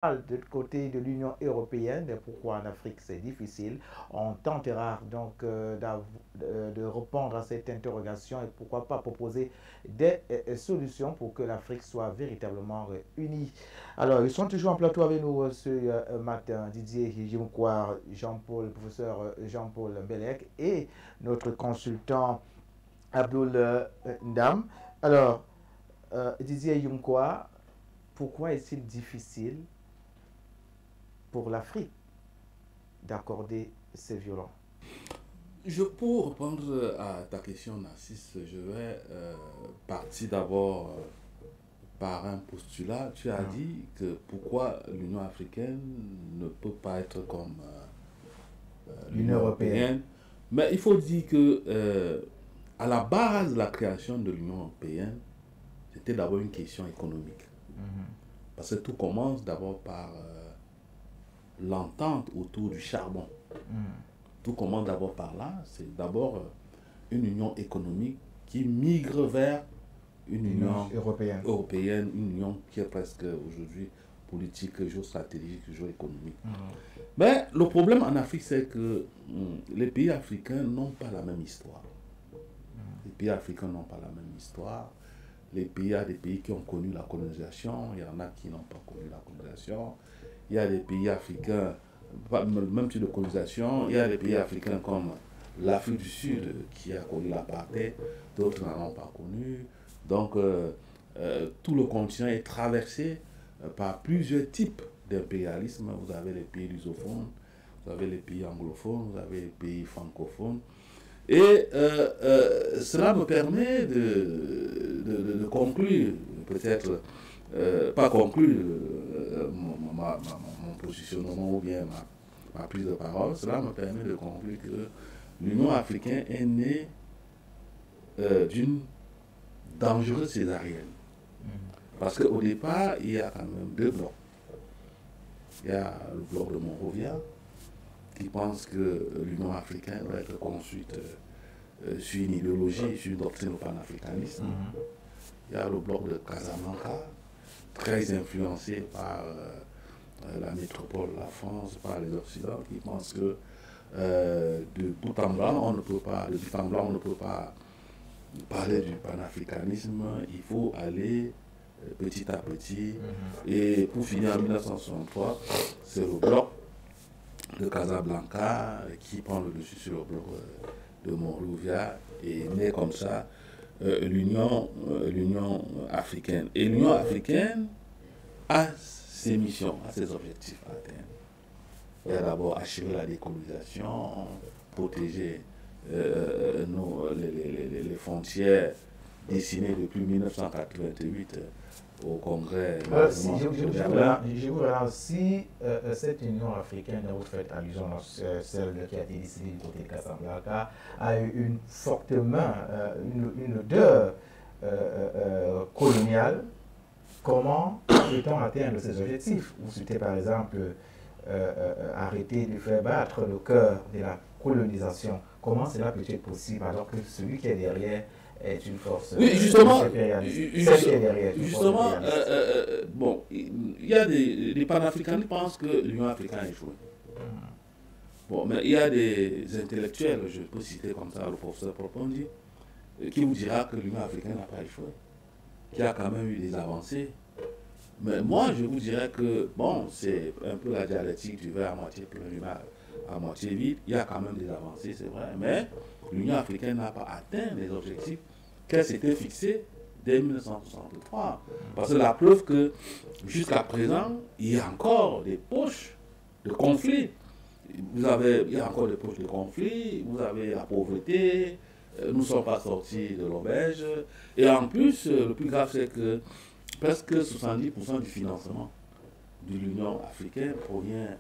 du côté de l'Union européenne, et pourquoi en Afrique c'est difficile. On tentera donc de répondre à cette interrogation et pourquoi pas proposer des solutions pour que l'Afrique soit véritablement unie. Alors, ils sont toujours en plateau avec nous ce matin, Didier Jimkouar, Jean-Paul, professeur Jean-Paul Mbelek et notre consultant Abdul Ndam. Alors, Didier Yumkwa, pourquoi est-il difficile pour l'Afrique d'accorder ces violons? Pour répondre à ta question, Narcisse, je vais partir d'abord par un postulat. Tu as dit que pourquoi l'Union africaine ne peut pas être comme l'Union européenne. Mais il faut dire que à la base de la création de l'Union européenne, c'était d'abord une question économique. Parce que tout commence d'abord par l'entente autour du charbon. Tout commence d'abord par là. C'est d'abord une union économique qui migre vers une union européenne, une union qui est presque aujourd'hui politique, géostratégique, géoéconomique. Mais le problème en Afrique, c'est que les pays africains n'ont pas la même histoire. Les pays africains n'ont pas la même histoire. Il y a des pays qui ont connu la colonisation, il y en a qui n'ont pas connu la colonisation. Il y a des pays africains, même type de colonisation, il y a des pays africains comme l'Afrique du Sud qui a connu l'apartheid, d'autres n'en ont pas connu. Donc, tout le continent est traversé par plusieurs types d'impérialisme. Vous avez les pays lusophones, vous avez les pays anglophones, vous avez les pays francophones. Et cela me permet de conclure, peut-être, pas conclure mon positionnement ou bien ma prise de parole, cela me permet de conclure que l'Union africaine est née d'une dangereuse césarienne. Parce qu'au départ, il y a quand même deux blocs. Il y a le bloc de Monrovia, qui pense que l'Union africaine doit être construite sur une idéologie, sur une doctrine panafricaniste. Il y a le bloc de Casablanca, très influencé par la métropole, la France, par les Occidentaux, qui pensent que de bout en blanc, on ne peut pas, de but en blanc, on ne peut pas parler du panafricanisme, il faut aller petit à petit. Et pour finir en 1963, c'est le bloc de Casablanca qui prend le dessus sur le bloc de Monrovia et naît comme ça l'Union africaine. Et l'Union africaine a ses missions, a ses objectifs à atteindre. Il y a d'abord achever la décolonisation, protéger les frontières dessinées depuis 1988 au Congrès. Je vous relance. Si cette Union africaine dont vous faites allusion, celle qui a été décidée du côté de Casablanca, a eu une forte main, une odeur coloniale, comment peut-on atteindre ces objectifs? Vous citez par exemple arrêter de faire battre le cœur de la colonisation. Comment cela peut être possible alors que celui qui est derrière est une force justement, bon, il y a des panafricains qui pensent que l'Union africaine a échoué. Bon, mais il y a des intellectuels, je peux citer comme ça le professeur Propondi, qui vous dira que l'Union africaine n'a pas échoué, qu'il y a quand même eu des avancées. Mais moi, je vous dirais que, bon, c'est un peu la dialectique du verre à moitié plein, du verre à moitié vide. Il y a quand même des avancées, c'est vrai, mais l'Union africaine n'a pas atteint les objectifs qu'elle s'était fixés dès 1963. Parce que la preuve que, jusqu'à présent, il y a encore des poches de conflits. Il y a encore des poches de conflits, vous avez la pauvreté, nous ne sommes pas sortis de l'auberge. Et en plus, le plus grave, c'est que presque 70% du financement de l'Union africaine provient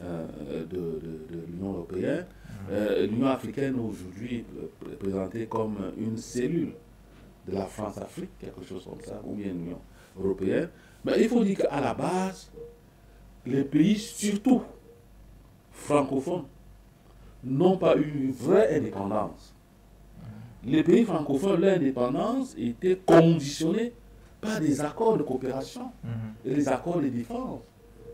de l'Union européenne. L'Union africaine aujourd'hui est présentée comme une cellule de la France-Afrique, quelque chose comme ça, ou bien l'Union européenne. Mais il faut dire qu'à la base, les pays, surtout francophones, n'ont pas eu une vraie indépendance. Les pays francophones, leur indépendance était conditionnée par des accords de coopération et des accords de défense.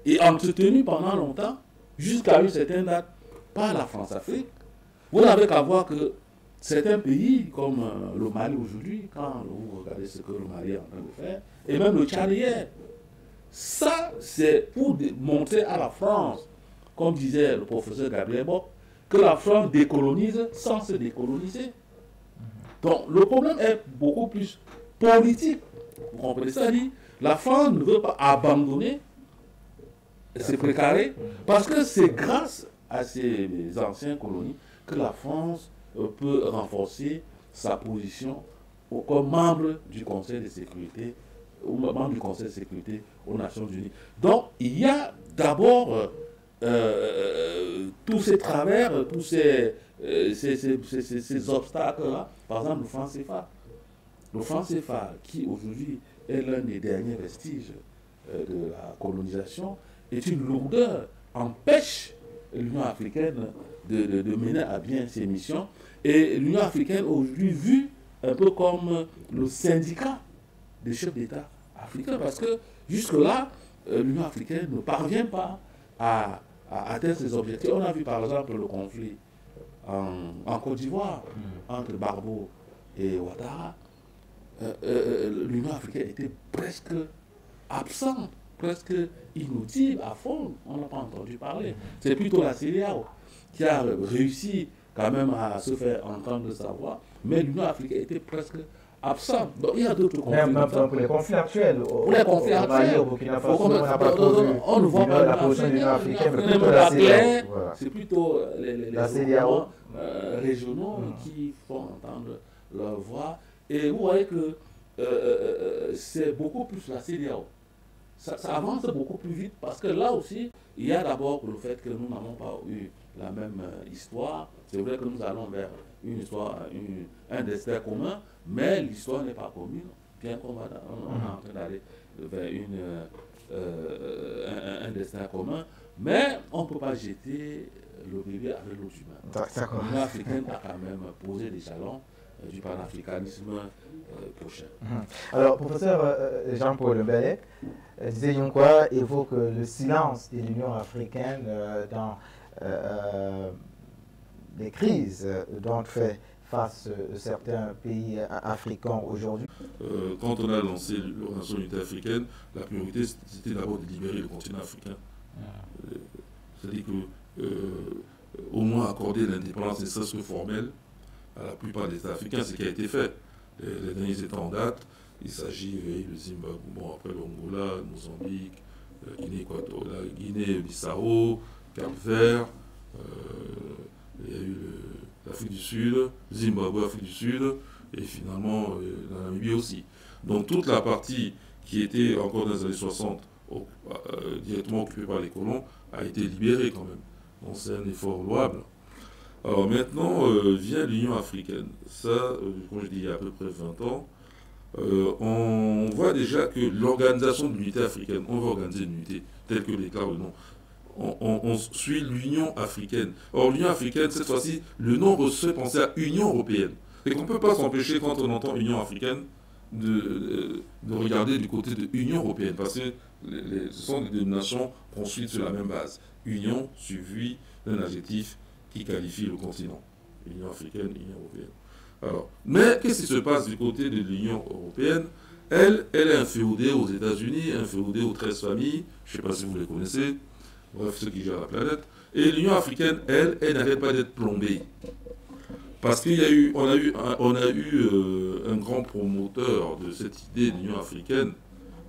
et entretenu pendant longtemps, jusqu'à une certaine date, par la France-Afrique. Vous n'avez qu'à voir que certains pays, comme le Mali aujourd'hui, quand vous regardez ce que le Mali est en train de faire, et même le Tchad hier, ça, c'est pour montrer à la France, comme disait le professeur Gabriel Bock, que la France décolonise sans se décoloniser. Donc, le problème est beaucoup plus politique. Vous comprenez ça? La France ne veut pas abandonner ses précarés parce que c'est grâce à ces anciennes colonies que la France peut renforcer sa position comme membre du Conseil de sécurité, ou membre du Conseil de sécurité aux Nations Unies. Donc, il y a d'abord tous ces travers, tous ces obstacles-là. Par exemple, le franc CFA. Le franc CFA, qui aujourd'hui est l'un des derniers vestiges de la colonisation, est une lourdeur, empêche l'Union africaine de mener à bien ses missions. Et l'Union africaine aujourd'hui vue un peu comme le syndicat des chefs d'État africains, parce que jusque-là, l'Union africaine ne parvient pas à atteindre ses objectifs. On a vu par exemple le conflit en Côte d'Ivoire entre Barbeau et Ouattara. L'Union africaine était presque absente, presque inaudible à fond. On n'a pas entendu parler. C'est plutôt la CEDEAO qui a réussi quand même à se faire entendre de sa voix, mais l'Union africaine était presque absente. Donc il y a d'autres conflits. Même pour les conflits actuels. Pour les conflits actuels, au Burkina Faso, on ne voit pas la position de l'Union africaine, mais plutôt la la CEDEAO. c'est plutôt les CEDEAO régionaux qui font entendre leur voix. Et vous voyez que c'est beaucoup plus la CEDEAO. Ça avance beaucoup plus vite parce que là aussi, il y a d'abord le fait que nous n'avons pas eu la même histoire. C'est vrai que nous allons vers une histoire, un destin commun, mais l'histoire n'est pas commune, bien qu'on est en train d'aller vers un destin commun, mais on ne peut pas jeter le bébé avec l'eau du bain. L'Union africaine a quand même posé des jalons du panafricanisme prochain. Alors, professeur Jean-Paul Mbele, disait Yonkwa évoque le silence de l'Union africaine dans les crises dont fait face certains pays africains aujourd'hui. Quand on a lancé l'Organisation Unité africaine, la priorité c'était d'abord de libérer le continent africain. C'est-à-dire que au moins accorder l'indépendance, ne serait-ce que formelle, à la plupart des États africains, ce qui a été fait. Les derniers États en date, il s'agit du Zimbabwe, bon, après l'Angola, le Mozambique, Guinée-Bissau, Cap-Vert, il y a eu l'Afrique du Sud, Zimbabwe, Afrique du Sud, et finalement la Namibie aussi. Donc toute la partie qui était encore dans les années 60, directement occupée par les colons, a été libérée quand même. Donc c'est un effort louable. Alors maintenant vient l'Union africaine. Ça, comme je dis, il y a à peu près 20 ans, on voit déjà que l'organisation de l'unité africaine, on va organiser une unité telle que déclare le nom. On suit l'Union africaine. Or, l'Union africaine, cette fois-ci, le nom refait penser à Union européenne. Et qu'on ne peut pas s'empêcher, quand on entend Union africaine, de regarder du côté de l'Union européenne, parce que ce sont des dénominations construites sur la même base. Union suivi d'un adjectif qui qualifie le continent. Union africaine, Union européenne. Alors, mais qu'est-ce qui se passe du côté de l'Union européenne? Elle est inféodée aux États-Unis, inféodée aux 13 familles, je ne sais pas si vous les connaissez, bref, ceux qui gèrent la planète. Et l'Union africaine, elle n'arrête pas d'être plombée. Parce qu'on a eu un grand promoteur de cette idée de l'Union africaine,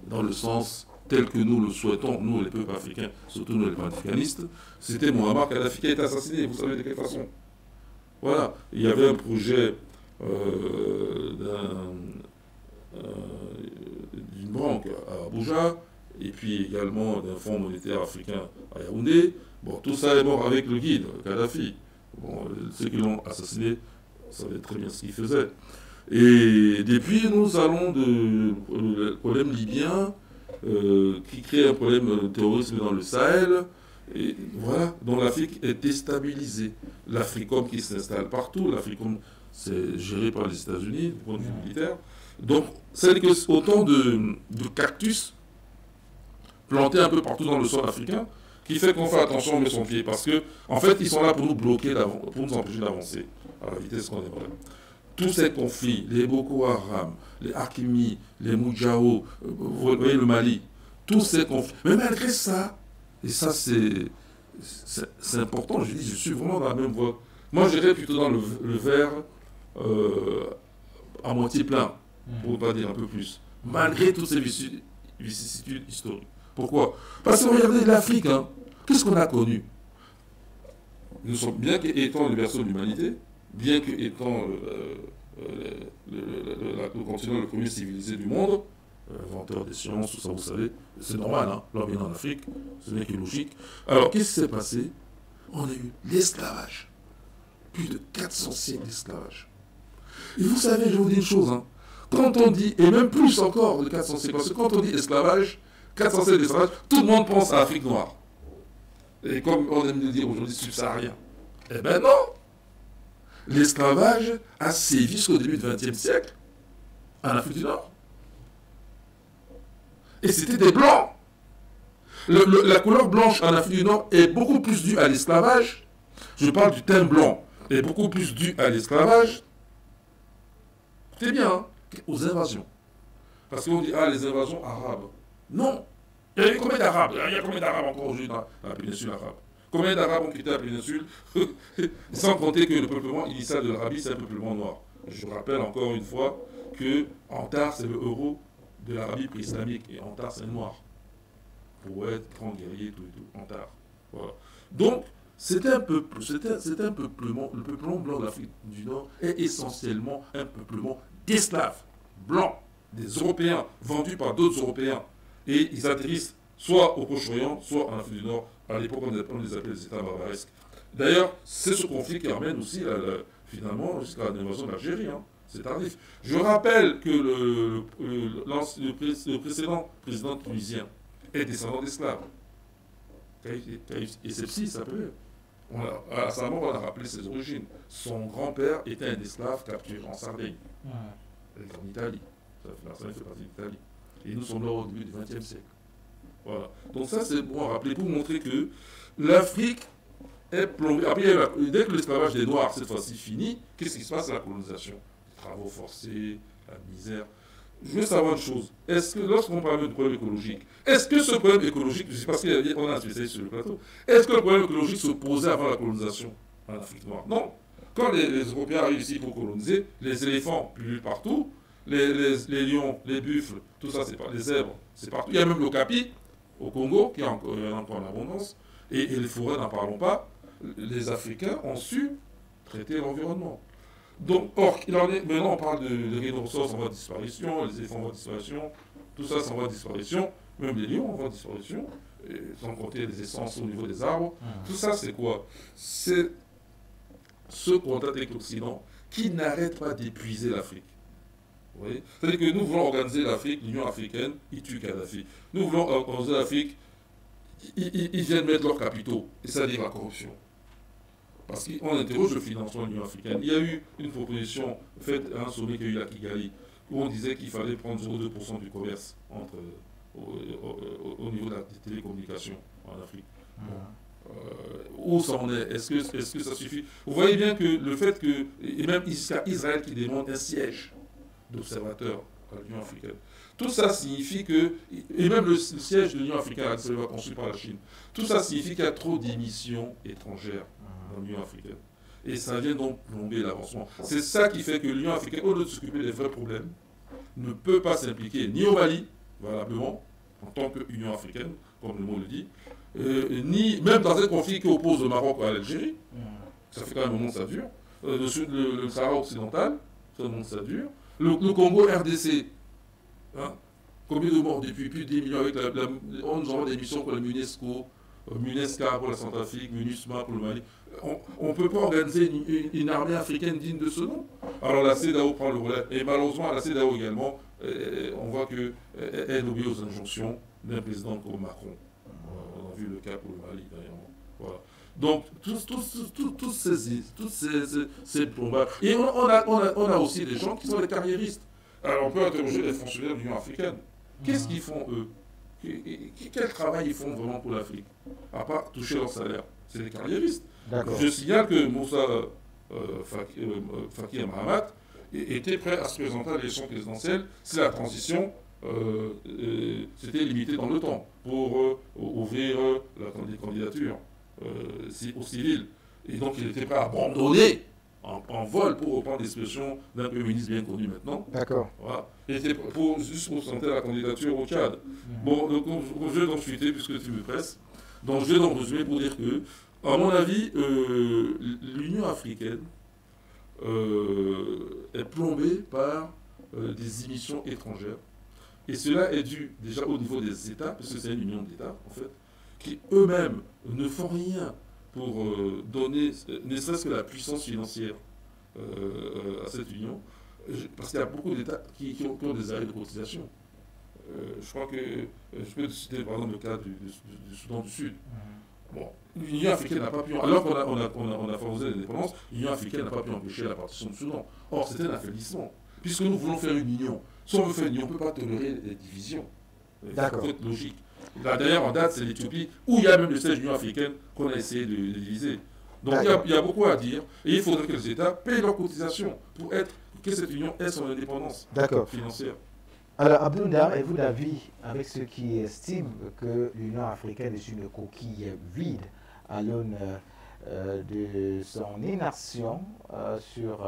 dans le sens tel que nous le souhaitons, nous les peuples africains, surtout nous les panafricanistes, c'était Muammar Kadhafi qui a été assassiné, vous savez de quelle façon. Voilà, il y avait un projet d'une banque à Abuja, et puis également d'un fonds monétaire africain à Yaoundé. Bon, tout ça est mort avec le guide, Kadhafi. Bon, ceux qui l'ont assassiné savaient très bien ce qu'ils faisaient. Et depuis, nous allons le problème libyen, qui crée un problème de terrorisme dans le Sahel, et voilà, dont l'Afrique est déstabilisée. L'Africom qui s'installe partout, l'Africom c'est géré par les États-Unis du point de vue militaire. Donc, c'est que autant de cactus plantés un peu partout dans le sol africain, qui fait qu'on fait attention, on met son pied. Parce que, en fait, ils sont là pour nous bloquer, pour nous empêcher d'avancer à la vitesse qu'on aimerait. Tous ces conflits, les Boko Haram, les Hakimi, les Moudjahou, vous voyez le Mali, tous ces conflits. Mais malgré ça, et ça c'est important, je dis, je suis vraiment dans la même voie. Moi, j'irais plutôt dans le verre à moitié plein, pour ne pas dire un peu plus. Malgré toutes ces vicissitudes historiques. Pourquoi? Parce que regardez l'Afrique, hein, qu'est-ce qu'on a connu? Nous sommes, bien qu'étant le berceau de l'humanité, bien qu'étant le continent le premier civilisé du monde, inventeur des sciences, tout ça, vous savez, c'est normal, hein, l'homme est en Afrique, ce n'est que logique. Alors, qu'est-ce qui s'est passé? On a eu l'esclavage. Plus de 400 siècles d'esclavage. Et vous savez, je vais vous dire une chose, hein, quand on dit, et même plus encore de 400 siècles, parce que quand on dit esclavage, 400 siècles d'esclavage, tout le monde pense à l'Afrique noire. Et comme on aime le dire aujourd'hui, subsaharien. Eh ben non! L'esclavage a sévi jusqu'au début du XXe siècle en Afrique du Nord. Et c'était des blancs. La couleur blanche en Afrique du Nord est beaucoup plus due à l'esclavage. Je parle du teint blanc. Est beaucoup plus due à l'esclavage. C'est bien, hein, aux invasions. Parce qu'on dit, ah, les invasions arabes. Non. Il y a combien d'Arabes? Il y a combien d'Arabes encore aujourd'hui dans la péninsule arabe? Combien d'Arabes ont quitté la péninsule? Sans compter que le peuplement initial de l'Arabie, c'est un peuplement noir. Je rappelle encore une fois que Antar, c'est le euro de l'Arabie pré-islamique. Et Antar, c'est noir. Pour être grand guerrier, tout et tout. Antar. Voilà. Donc, c'est un peuplement, le peuplement blanc de l'Afrique du Nord est essentiellement un peuplement d'esclaves blancs, des Européens, vendus par d'autres Européens. Et ils atterrissent soit au Proche-Orient, soit en Afrique du Nord. À l'époque, on les appelait les États barbaresques. D'ailleurs, c'est ce conflit qui amène aussi, finalement, jusqu'à l'invasion de l'Algérie. Hein. C'est tardif. Je rappelle que le précédent président tunisien est descendant d'esclaves. Et Essebsi s'appelait. À sa mort, on a rappelé ses origines. Son grand-père était un esclave capturé en Sardaigne, en Italie. La Sardaigne fait partie de l'Italie. Et nous sommes là au début du XXe siècle. Voilà. Donc ça, c'est bon à rappeler pour montrer que l'Afrique est plombée. Après, dès que l'esclavage des Noirs, cette fois-ci, finit, qu'est-ce qui se passe à la colonisation? Les travaux forcés, la misère. Je veux savoir une chose. Est-ce que lorsqu'on parle de problème écologique, est-ce que ce problème écologique, je sais parce qu'on a un spécialiste sur le plateau, est-ce que le problème écologique se posait avant la colonisation en Afrique noire? Non. Quand les Européens arrivent ici pour coloniser, les éléphants pullulent partout, les lions, les buffles, tout ça, c'est pas les zèbres, c'est partout. Il y a même l'okapi au Congo, qui est encore en abondance, et les forêts, n'en parlons pas. Les Africains ont su traiter l'environnement. Donc, or, maintenant on parle de rhinocéros en voie de disparition, les éléphants en voie de disparition, tout ça c'est en voie de disparition, même les lions en voie de disparition, sans compter les essences au niveau des arbres. Tout ça c'est quoi? C'est ce contact avec l'Occident qui n'arrête pas d'épuiser l'Afrique. Vous voyez? C'est-à-dire que nous voulons organiser l'Afrique, l'Union africaine, ils tuent Kadhafi. Nous voulons organiser l'Afrique, ils viennent mettre leurs capitaux, et c'est-à-dire la corruption. Parce qu'on interroge le financement de l'Union africaine. Il y a eu une proposition faite à un sommet qu'il y a eu à Kigali, où on disait qu'il fallait prendre 0,2% du commerce au niveau des télécommunications en Afrique. Bon. Où ça en est? Est-ce que ça suffit? Vous voyez bien que le fait que, et même Israël qui demande un siège d'observateurs à l'Union africaine, tout ça signifie que, et même le siège de l'Union africaine va construit par la Chine, tout ça signifie qu'il y a trop d'émissions étrangères dans l'Union africaine. Et ça vient donc plomber l'avancement. C'est ça qui fait que l'Union africaine, au lieu de s'occuper des vrais problèmes, ne peut pas s'impliquer ni au Mali, valablement, en tant qu'Union africaine, comme le mot le dit, ni même dans un conflit qui oppose le Maroc à l'Algérie. Ça fait quand même un moment que ça dure. Le Sahara occidental, ça fait un moment que ça dure. Le Congo RDC, hein, combien de morts depuis plus de 10 millions avec on nous envoie des missions pour la MUNESCO, MUNESCA pour la Centrafrique, MINUSMA pour le Mali. On ne peut pas organiser une armée africaine digne de ce nom. Alors la CEDEAO prend le relais. Et malheureusement, la CEDEAO également, on voit qu'elle obéit aux injonctions d'un président comme Macron. On a vu le cas pour le Mali dernièrement. Voilà. Donc, tous ces plombages. Et on a aussi des gens qui sont des carriéristes. Alors, on peut interroger les fonctionnaires de l'Union africaine. Qu'est-ce qu'ils font, eux? quel travail ils font vraiment pour l'Afrique, à part toucher leur salaire? C'est des carriéristes. D'accord. Je signale que Moussa Faki Mahamat était prêt à se présenter à l'élection présidentielle si la transition s'était limitée dans le temps pour ouvrir la candidature aux civils. Et donc il était prêt à abandonner en vol, pour reprendre l'expression d'un Premier ministre bien connu maintenant. D'accord. Voilà. Il était juste pour présenter la candidature au Tchad. Bon, donc je vais donc fuiter puisque tu me presses. Donc je vais donc résumer pour dire que, à mon avis, l'Union africaine est plombée par des émissions étrangères. Et cela est dû déjà au niveau des États, parce que c'est une union d'États, en fait, qui eux-mêmes ne font rien pour donner, ne serait-ce que la puissance financière à cette union. Parce qu'il y a beaucoup d'États qui ont des arrêts de cotisation. Je crois que je peux citer par exemple le cas du Soudan du Sud. Bon, l'Union africaine n'a pas pu, alors qu'on a favorisé l'indépendance, l'Union africaine n'a pas pu empêcher la partition du Soudan. Or, c'était un affaiblissement. Puisque nous voulons faire une union. Si on veut faire une union, on ne peut pas tolérer les divisions. D'accord. Il faut être logique. La dernière en date, c'est l'Éthiopie, où il y a même le siège de l'Union africaine qu'on a essayé de diviser. Donc il y a beaucoup à dire. Et il faudrait que les États payent leurs cotisations pour que cette union ait son indépendance financière. Alors, Abdounda, êtes-vous d'avis avec ceux qui estiment que l'Union africaine est une coquille vide à l'aune de son inaction sur